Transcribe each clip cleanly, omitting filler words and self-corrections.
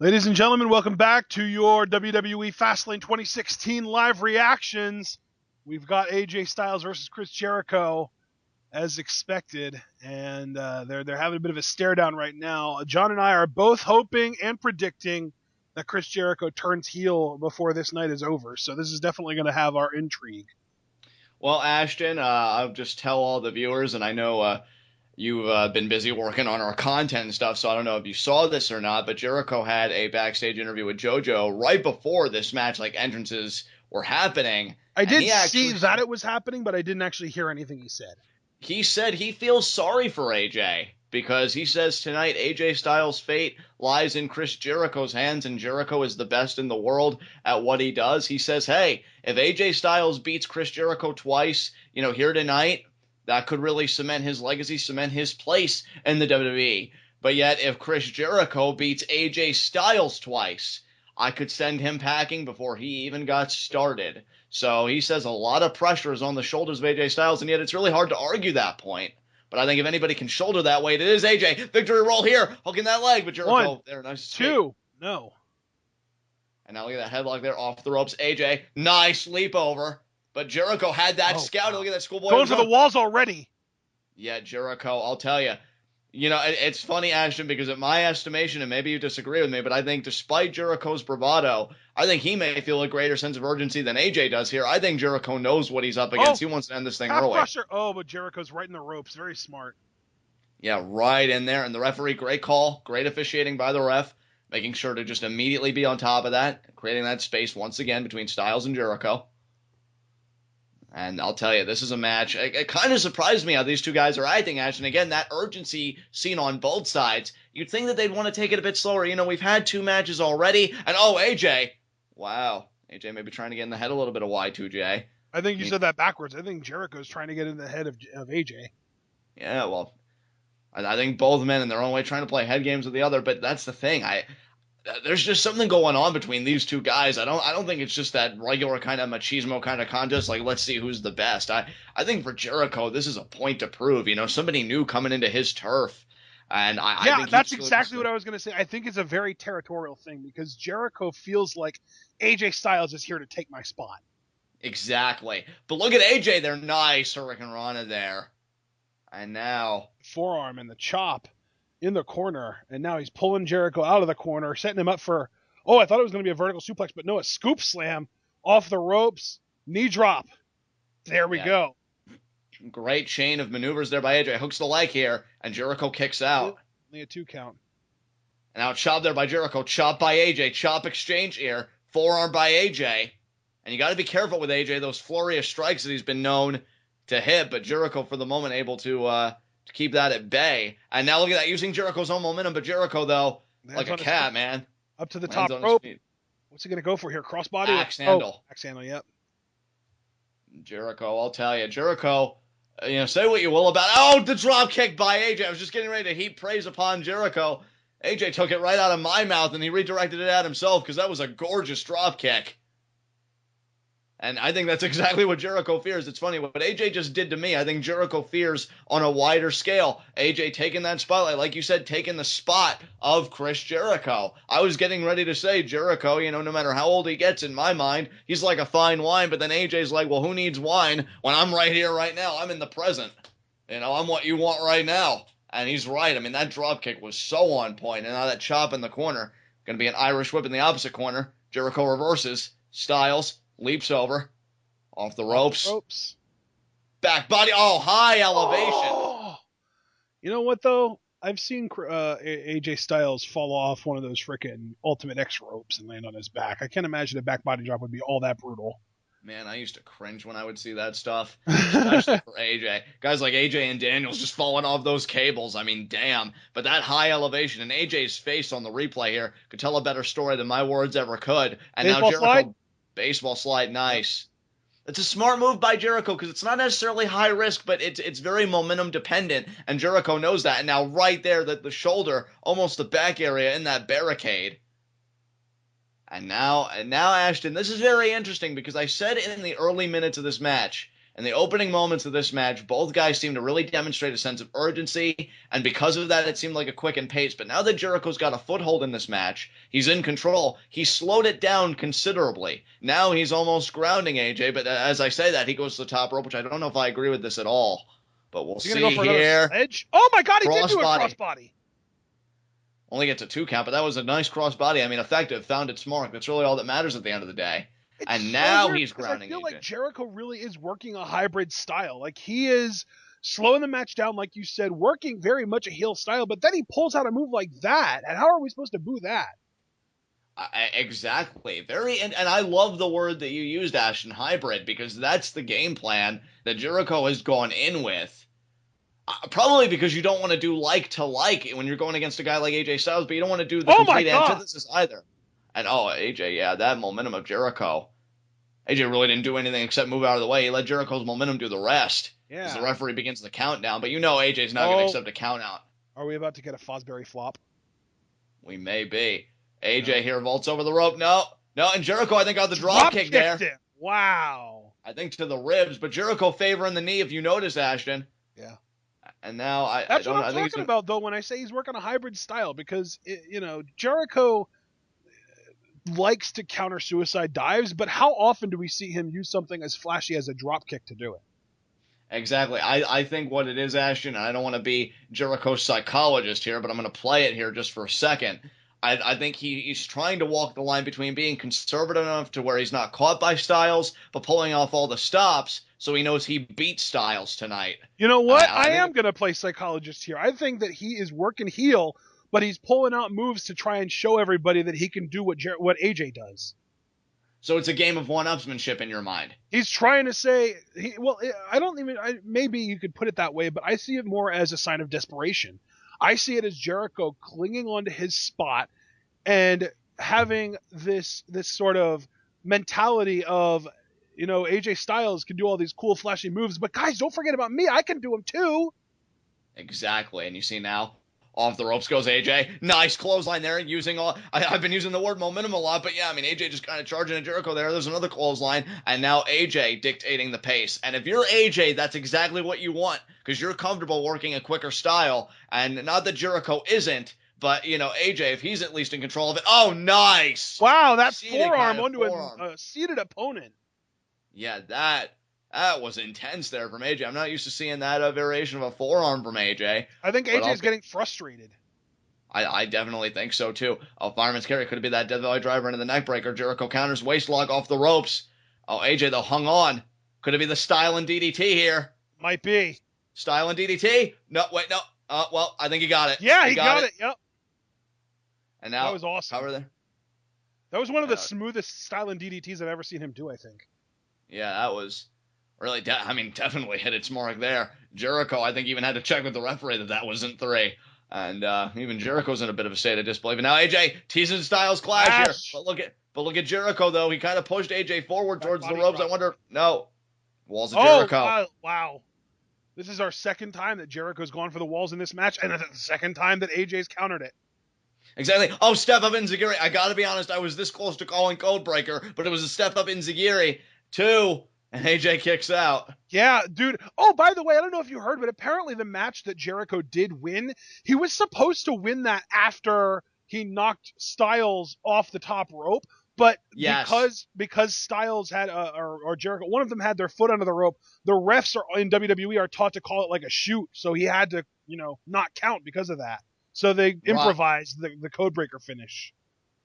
Ladies and gentlemen, welcome back to your WWE Fastlane 2016 live reactions. We've got AJ Styles versus Chris Jericho as expected, and they're having a bit of a stare down right now. John and I are both hoping and predicting that Chris Jericho turns heel before this night is over. So this is definitely going to have our intrigue. Well, Ashton, I'll just tell all the viewers, and I know you've been busy working on our content and stuff, so I don't know if you saw this or not, but Jericho had a backstage interview with JoJo right before this match, like entrances were happening, I and did see that it was happening, but I didn't actually hear anything he said. he said he feels sorry for AJ because he says tonight AJ Styles' fate lies in Chris Jericho's hands, and Jericho is the best in the world at what he does. He says, hey, if AJ Styles beats Chris Jericho twice, here tonight, that could really cement his legacy, cement his place in the WWE. But yet, if Chris Jericho beats AJ Styles twice, I could send him packing before he even got started. So he says a lot of pressure is on the shoulders of AJ Styles, and yet it's really hard to argue that point. But I think if anybody can shoulder that weight, it is AJ. Victory roll here, hooking that leg, but Jericho One, there, nice two, no. And now look at that headlock there off the ropes. AJ, nice leap over. But Jericho had that scout. Wow. Look at that schoolboy. Going for the walls already. Yeah, Jericho, I'll tell you. It's funny, Ashton, because in my estimation, and maybe you disagree with me, but I think despite Jericho's bravado, I think he may feel a greater sense of urgency than AJ does here. I think Jericho knows what he's up against. He wants to end this thing early. Crusher. Oh, but Jericho's right in the ropes. Very smart. Yeah, right in there. And the referee, great call, great officiating by the ref, making sure to just immediately be on top of that, creating that space once again between Styles and Jericho. And I'll tell you, this is a match. It kind of surprised me how these two guys are acting, Ash. And again, that urgency seen on both sides. You'd think that they'd want to take it a bit slower. We've had two matches already. And AJ. Wow. AJ may be trying to get in the head a little bit of Y2J. I think you said that backwards. I think Jericho's trying to get in the head of AJ. Yeah, well, I think both men in their own way trying to play head games with the other. But that's the thing. There's just something going on between these two guys. I don't think it's just that regular kind of machismo kind of contest, like let's see who's the best. I think for Jericho, this is a point to prove. Somebody new coming into his turf. And I think that's exactly what I was going to say. I think it's a very territorial thing because Jericho feels like AJ Styles is here to take my spot. Exactly. But look at AJ there. Nice Hurricane Rana there. And now forearm and the chop in the corner, and now he's pulling Jericho out of the corner, setting him up for, I thought it was going to be a vertical suplex, but no, a scoop slam off the ropes, knee drop. There we go. Great chain of maneuvers there by AJ. Hooks the leg here, and Jericho kicks out. Only a 2 count. And now chop there by Jericho, chop by AJ, chop exchange here, forearm by AJ. And you got to be careful with AJ, those flurry of strikes that he's been known to hit, but Jericho for the moment able to keep that at bay. And now look at that, using Jericho's own momentum, but Jericho, though, like a cat, man. Up to the top rope. What's he going to go for here? Crossbody? Axe handle. Axe handle, yep. Jericho, I'll tell you. Jericho, say what you will about the drop kick by AJ. I was just getting ready to heap praise upon Jericho. AJ took it right out of my mouth, and he redirected it at himself because that was a gorgeous drop kick. And I think that's exactly what Jericho fears. It's funny, what AJ just did to me, I think Jericho fears on a wider scale. AJ taking that spotlight, like you said, taking the spot of Chris Jericho. I was getting ready to say Jericho, no matter how old he gets, in my mind, he's like a fine wine. But then AJ's like, well, who needs wine when I'm right here, right now? I'm in the present. I'm what you want right now. And he's right. I mean, that drop kick was so on point. And now that chop in the corner, going to be an Irish whip in the opposite corner. Jericho reverses. Styles leaps over, off the ropes. Back body, high elevation. Oh. You know what, though? I've seen AJ Styles fall off one of those frickin' Ultimate X ropes and land on his back. I can't imagine a back body drop would be all that brutal. Man, I used to cringe when I would see that stuff, especially for AJ. Guys like AJ and Daniels just falling off those cables. I mean, damn. But that high elevation and AJ's face on the replay here could tell a better story than my words ever could. And baseball now Jericho... slide? Baseball slide, nice. It's a smart move by Jericho because it's not necessarily high risk, but it's very momentum dependent, and Jericho knows that. And now right there, the shoulder, almost the back area in that barricade. And now, Ashton, this is very interesting because I said in the early minutes of this match, In the opening moments of this match, both guys seemed to really demonstrate a sense of urgency, and because of that, it seemed like a quickened pace. But now that Jericho's got a foothold in this match, he's in control, he slowed it down considerably. Now he's almost grounding AJ, but as I say that, he goes to the top rope, which I don't know if I agree with this at all. But we'll see go for here. Sledge? Oh my God, he did do a crossbody. Only gets a 2 count, but that was a nice crossbody. I mean, effective, found its mark. That's really all that matters at the end of the day. And now he's grounding I feel AJ. like Jericho really is working a hybrid style. Like, he is slowing the match down, like you said, working very much a heel style, but then he pulls out a move like that. And how are we supposed to boo that? Exactly. And I love the word that you used, Ashton, hybrid, because that's the game plan that Jericho has gone in with. Probably because you don't want to do like to like when you're going against a guy like AJ Styles, but you don't want to do the complete antithesis either. And AJ, yeah, that momentum of Jericho. AJ really didn't do anything except move out of the way. He let Jericho's momentum do the rest. Yeah. As the referee begins the countdown, but you know AJ's not going to accept a count out. Are we about to get a Fosbury flop? We may be. AJ here vaults over the rope. No, and Jericho, I think, got the drop kick there. Him. Wow. I think to the ribs, but Jericho favoring the knee, if you notice, Ashton. Yeah. And now that's what I'm talking about, though, when I say he's working a hybrid style, because Jericho likes to counter suicide dives, but how often do we see him use something as flashy as a drop kick to do it? Exactly. I think what it is, Ashton, and I don't want to be Jericho's psychologist here, but I'm going to play it here just for a second. I think he's trying to walk the line between being conservative enough to where he's not caught by Styles, but pulling off all the stops so he knows he beats Styles tonight. You know what? I am going to play psychologist here. I think that he is working heel, but he's pulling out moves to try and show everybody that he can do what AJ does. So it's a game of one-upsmanship in your mind. He's trying to say, maybe you could put it that way, but I see it more as a sign of desperation. I see it as Jericho clinging onto his spot and having this sort of mentality of, AJ Styles can do all these cool, flashy moves, but guys, don't forget about me. I can do them too. Exactly. And you see now, off the ropes goes AJ. Nice clothesline there. I've been using the word momentum a lot, but yeah, I mean, AJ just kind of charging at Jericho there. There's another clothesline, and now AJ dictating the pace. And if you're AJ, that's exactly what you want, because you're comfortable working a quicker style. And not that Jericho isn't, but, AJ, if he's at least in control of it. Oh, nice. Wow, that forearm onto a seated opponent. Yeah, that was intense there from AJ. I'm not used to seeing that variation of a forearm from AJ. I think AJ's getting frustrated. I definitely think so, too. Oh, fireman's carry. Could it be that Death Valley driver into the neck breaker? Jericho counters waist lock off the ropes. Oh, AJ, though, hung on. Could it be the style and DDT here? Might be. Style and DDT? No, wait, no. Well, I think he got it. Yeah, he got it. Yep. And now, that was awesome. Cover there. That was one of the smoothest style and DDTs I've ever seen him do, I think. Yeah, that was really, definitely hit its mark there. Jericho, I think, even had to check with the referee that wasn't 3. And even Jericho's in a bit of a state of disbelief. And now AJ teasing Styles clash here. But look at Jericho, though. He kind of pushed AJ forward towards the ropes. I wonder. No. Walls of Jericho. Wow. This is our second time that Jericho's gone for the walls in this match, and the second time that AJ's countered it. Exactly. Oh, step up Enziguri. I got to be honest. I was this close to calling Codebreaker, but it was a step up Enziguri. 2. And AJ kicks out. Yeah, dude. Oh, by the way, I don't know if you heard, but apparently the match that Jericho did win, he was supposed to win that after he knocked Styles off the top rope. But because Styles had, or Jericho, one of them had their foot under the rope, the refs in WWE are taught to call it like a shoot. So he had to, not count because of that. So they improvised the Codebreaker finish.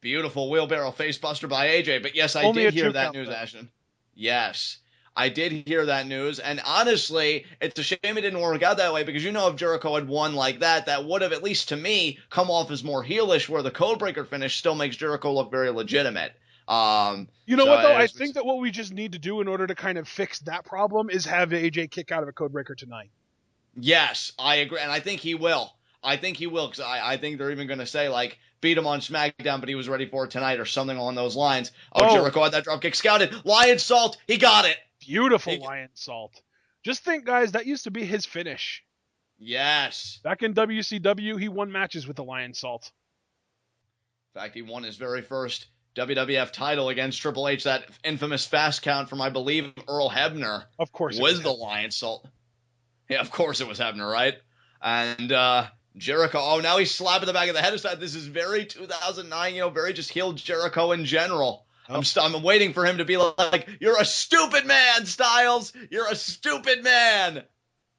Beautiful wheelbarrow facebuster by AJ. But yes, I did hear that news, Ashton. Yes. I did hear that news, and honestly, it's a shame it didn't work out that way, because if Jericho had won like that, that would have, at least to me, come off as more heelish, where the Codebreaker finish still makes Jericho look very legitimate. What, though? I think that what we just need to do in order to kind of fix that problem is have AJ kick out of a Codebreaker tonight. Yes, I agree, and I think he will. Because I think they're even going to say, like, beat him on SmackDown, but he was ready for it tonight, or something along those lines. Oh, Jericho had that dropkick scouted. Lion Salt, he got it. Beautiful Lion Salt. Just think, guys, that used to be his finish. Yes. Back in WCW, he won matches with the Lion Salt. In fact, he won his very first WWF title against Triple H, that infamous fast count from, I believe, Earl Hebner. Of course it was the Lion Salt. Yeah, of course it was Hebner, right? And Jericho, oh, now he's slapping the back of the head. This is very 2009, very just heel Jericho in general. Oh. I'm waiting for him to be like, you're a stupid man, Styles. You're a stupid man.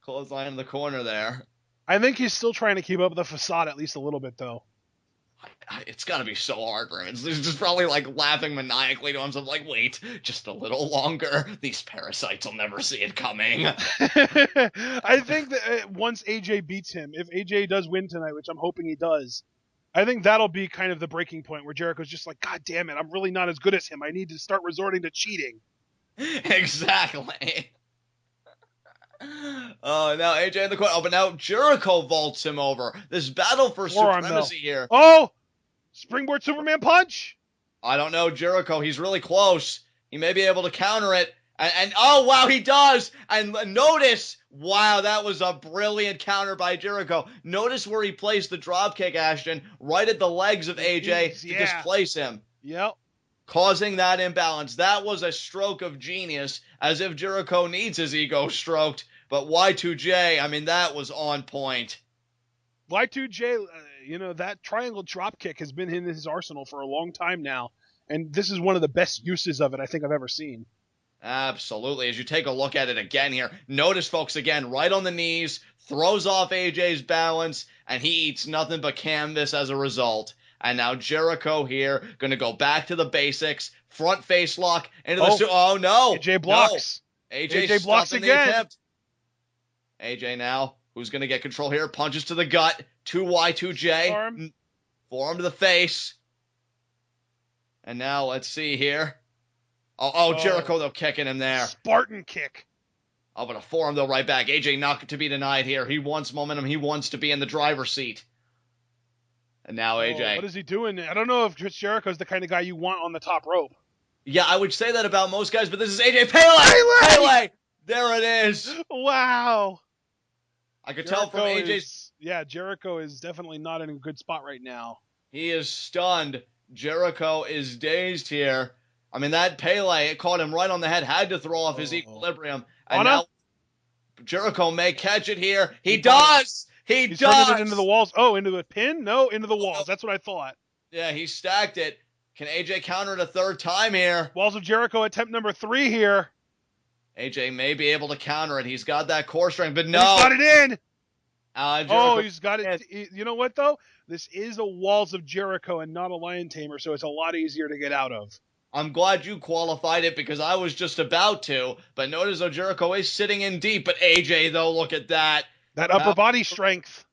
Clothesline in the corner there. I think he's still trying to keep up the facade at least a little bit, though. It's got to be so hard for him. He's just probably like laughing maniacally to himself, like, wait, just a little longer. These parasites will never see it coming. I think that once AJ beats him, if AJ does win tonight, which I'm hoping he does, I think that'll be kind of the breaking point where Jericho's just like, God damn it, I'm really not as good as him. I need to start resorting to cheating. Exactly. Oh, now AJ in the corner. Oh, but now Jericho vaults him over. This battle for supremacy here. Oh! Springboard Superman punch! I don't know, Jericho. He's really close. He may be able to counter it. And oh, wow, he does. And notice, wow, that was a brilliant counter by Jericho. Notice where he placed the dropkick, Ashton, right at the legs of AJ to displace him. Yep. Causing that imbalance. That was a stroke of genius, as if Jericho needs his ego stroked. But Y2J, I mean, that was on point. Y2J, that triangle dropkick has been in his arsenal for a long time now. And this is one of the best uses of it I think I've ever seen. Absolutely. As you take a look at it again here, notice, folks, again, right on the knees, throws off AJ's balance, and he eats nothing but canvas as a result. And now Jericho here, going to go back to the basics, front face lock into the... Oh, no. AJ blocks. No. AJ blocks again. AJ now, who's going to get control here, punches to the gut, 2Y2J, forearm to the face. And now, let's see here. Oh, Jericho, though, kicking him there. Spartan kick. Oh, but a forearm, though, right back. AJ not to be denied here. He wants momentum. He wants to be in the driver's seat. And now AJ. What is he doing? I don't know if Chris Jericho's the kind of guy you want on the top rope. Yeah, I would say that about most guys, but this is AJ Pele! There it is. Wow. I could tell from AJ's... Jericho is definitely not in a good spot right now. He is stunned. Jericho is dazed here. I mean, that Pele, it caught him right on the head, had to throw off his equilibrium. And now Jericho may catch it here. He does! He's turning it into the walls. Oh, into the pin? No, into the walls. That's what I thought. Yeah, he stacked it. Can AJ counter it a third time here? Walls of Jericho attempt number 3 here. AJ may be able to counter it. He's got that core strength, but no. He's got it in. He's got it. You know what, though? This is a Walls of Jericho and not a Lion Tamer, so it's a lot easier to get out of. I'm glad you qualified it because I was just about to. But notice, though, Jericho is sitting in deep. But AJ, though, look at that. That upper body strength.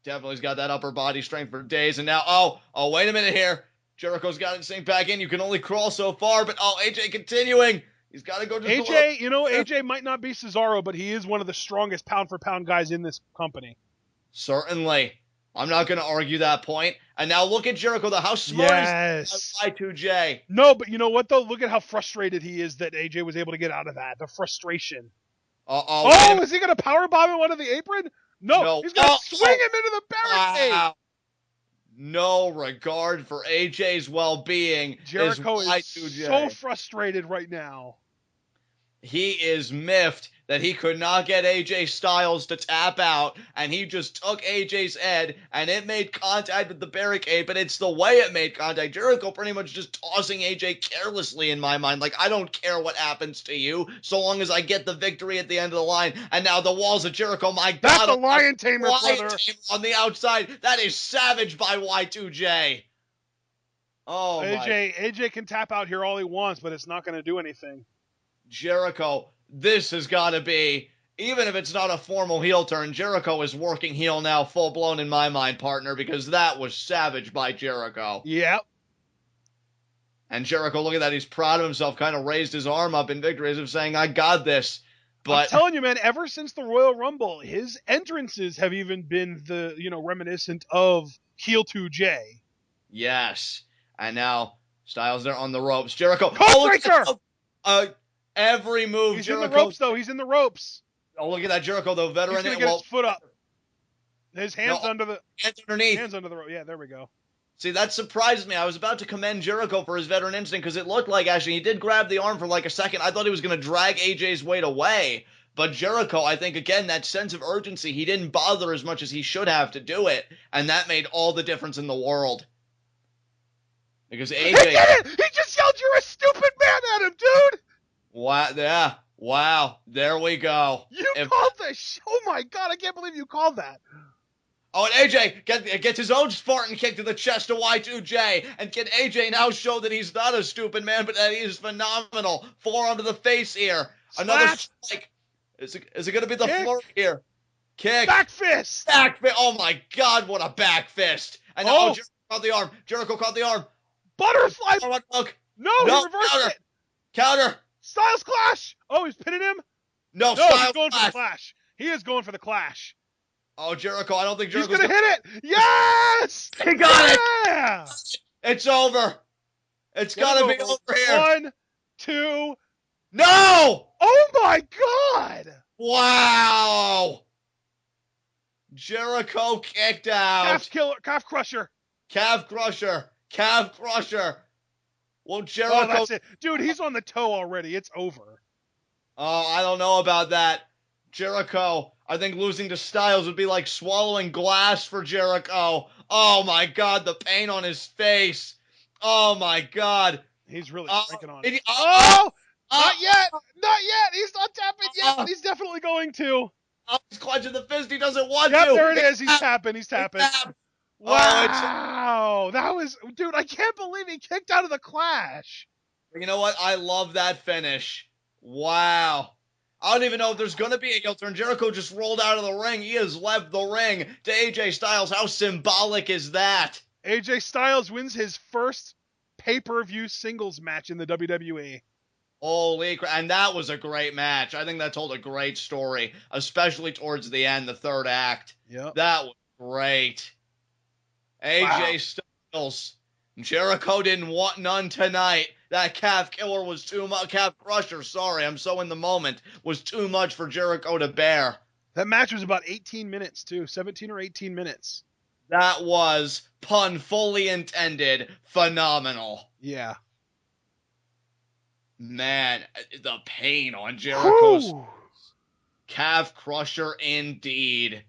Definitely's got that upper body strength for days. And now, wait a minute here. Jericho's got it synced back in. You can only crawl so far. But, AJ continuing. He's got to go just AJ, AJ might not be Cesaro, but he is one of the strongest pound-for-pound guys in this company. Certainly. I'm not going to argue that point. And now look at Jericho, though. How smart is Y2J? No, but you know what, though? Look at how frustrated he is that AJ was able to get out of that. The frustration. Is he going to powerbomb him onto the apron? No. He's going to swing him into the barricade. Wow. No regard for AJ's well-being. Jericho is so frustrated right now. He is miffed that he could not get AJ Styles to tap out, and he just took AJ's head, and it made contact with the barricade, but it's the way it made contact. Jericho pretty much just tossing AJ carelessly in my mind. Like, I don't care what happens to you, so long as I get the victory at the end of the line. And now the Walls of Jericho, my God. That's a Lion Tamer, brother. On the outside. That is savage by Y2J. Oh, AJ can tap out here all he wants, but it's not going to do anything. Jericho, this has got to be, even if it's not a formal heel turn, Jericho is working heel now full-blown in my mind, partner, because that was savage by Jericho. Yep. And Jericho, look at that. He's proud of himself, kind of raised his arm up in victory as if saying, I got this. But I'm telling you, man, ever since the Royal Rumble, his entrances have even been reminiscent of heel 2J. Yes. And now Styles there on the ropes. Jericho. Codebreaker! Every move, He's Jericho. in the ropes, though. He's in the ropes. Oh, look at that Jericho, though. Veteran. He's going to get his foot up. His hands hands underneath. Hands under the rope. Yeah, there we go. See, that surprised me. I was about to commend Jericho for his veteran instinct because it looked like, actually, he did grab the arm for like a second. I thought he was going to drag AJ's weight away. But Jericho, I think, again, that sense of urgency, he didn't bother as much as he should have to do it. And that made all the difference in the world. Because AJ... He did it! He just yelled, "You're a stupid man," at him, dude! Wow, yeah. Wow. There we go. You called this. Oh my God, I can't believe you called that. Oh, and AJ gets his own Spartan kick to the chest to Y2J. And can AJ now show that he's not a stupid man, but that he is phenomenal? Forearm to the face here. Another strike. Is it going to be the flurry here? Kick. Back fist. Back fist. Oh my God, what a back fist. And now Jericho caught the arm. Jericho caught the arm. Butterfly. No, he reversed it. Counter. Styles clash. Oh, he's pinning him? No, he's going for the clash. He is going for the clash. Oh, Jericho, I don't think Jericho's going to hit it. Yes! He got it! It's over. It's got to be over here. 1, 2. No! Oh, my God! Wow! Jericho kicked out. Calf crusher. Calf crusher. Calf crusher. Well, Jericho... Oh, that's it. Dude, he's on the toe already. It's over. Oh, I don't know about that. Jericho, I think losing to Styles would be like swallowing glass for Jericho. Oh, my God, the pain on his face. Oh, my God. He's really cranking on it. Not yet. Not yet. He's not tapping yet, but he's definitely going to. Oh, he's clutching the fist. He doesn't want to. Yep, there it is. He's tapping. He's tapping. Wow. That was... Dude, I can't believe he kicked out of the clash. You know what? I love that finish. Wow. I don't even know if there's going to be a heel turn. Jericho just rolled out of the ring. He has left the ring to AJ Styles. How symbolic is that? AJ Styles wins his first pay-per-view singles match in the WWE. Holy crap. And that was a great match. I think that told a great story, especially towards the end, the third act. Yep. That was great. AJ Styles. Jericho didn't want none tonight. That calf killer was too much. Calf crusher, sorry, I'm so in the moment. Was too much for Jericho to bear. That match was about 18 minutes, too. 17 or 18 minutes. That was, pun fully intended, phenomenal. Yeah. Man, the pain on Jericho's calf crusher indeed.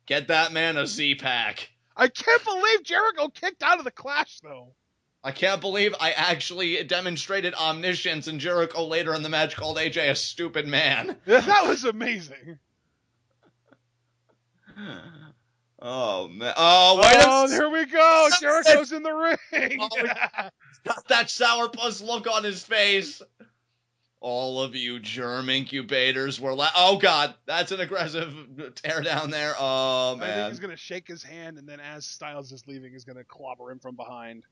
Get that man a Z-Pack. I can't believe Jericho kicked out of the clash, though. I can't believe I actually demonstrated omniscience, and Jericho later in the match called AJ a stupid man. Yeah, that was amazing. Oh, man. Oh, wait a here we go. Jericho's in the ring. Oh, got that sourpuss look on his face. All of you germ incubators were oh, God. That's an aggressive tear down there. Oh, man. I think he's going to shake his hand, and then as Styles is leaving, he's going to clobber him from behind.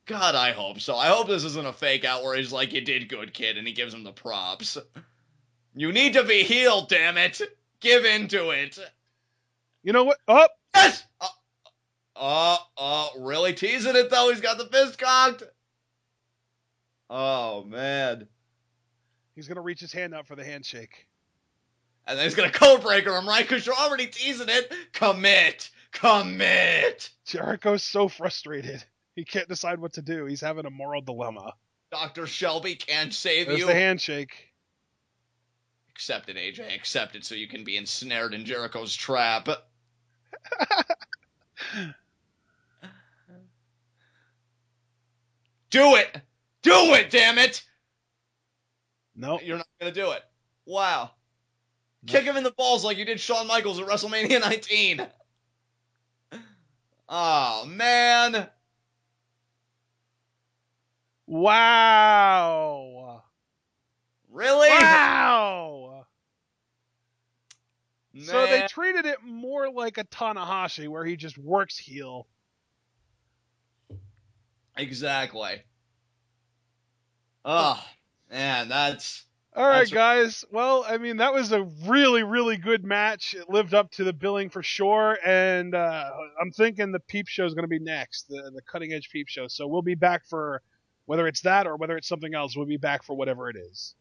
God, I hope so. I hope this isn't a fake out where he's like, "You did good, kid," and he gives him the props. You need to be healed, damn it. Give into it. You know what? Oh! Yes! Really teasing it, though. He's got the fist cocked. Oh, man. He's going to reach his hand out for the handshake. And then he's going to code breaker him, right? Because you're already teasing it. Commit. Commit. Jericho's so frustrated. He can't decide what to do. He's having a moral dilemma. Dr. Shelby can't save There's you. the handshake. Accept it, AJ. Accept it so you can be ensnared in Jericho's trap. Do it! Do it, damn it! No. You're not going to do it. Wow. No. Kick him in the balls like you did Shawn Michaels at WrestleMania 19. Oh, man. Wow. Really? Wow. Man. So they treated it more like a Tanahashi where he just works heel. Exactly. Oh, man, that's... All right, guys. Well, I mean, that was a really, really good match. It lived up to the billing for sure, and I'm thinking the Peep Show is going to be next, the Cutting Edge Peep Show. So we'll be back for, whether it's that or whether it's something else, we'll be back for whatever it is.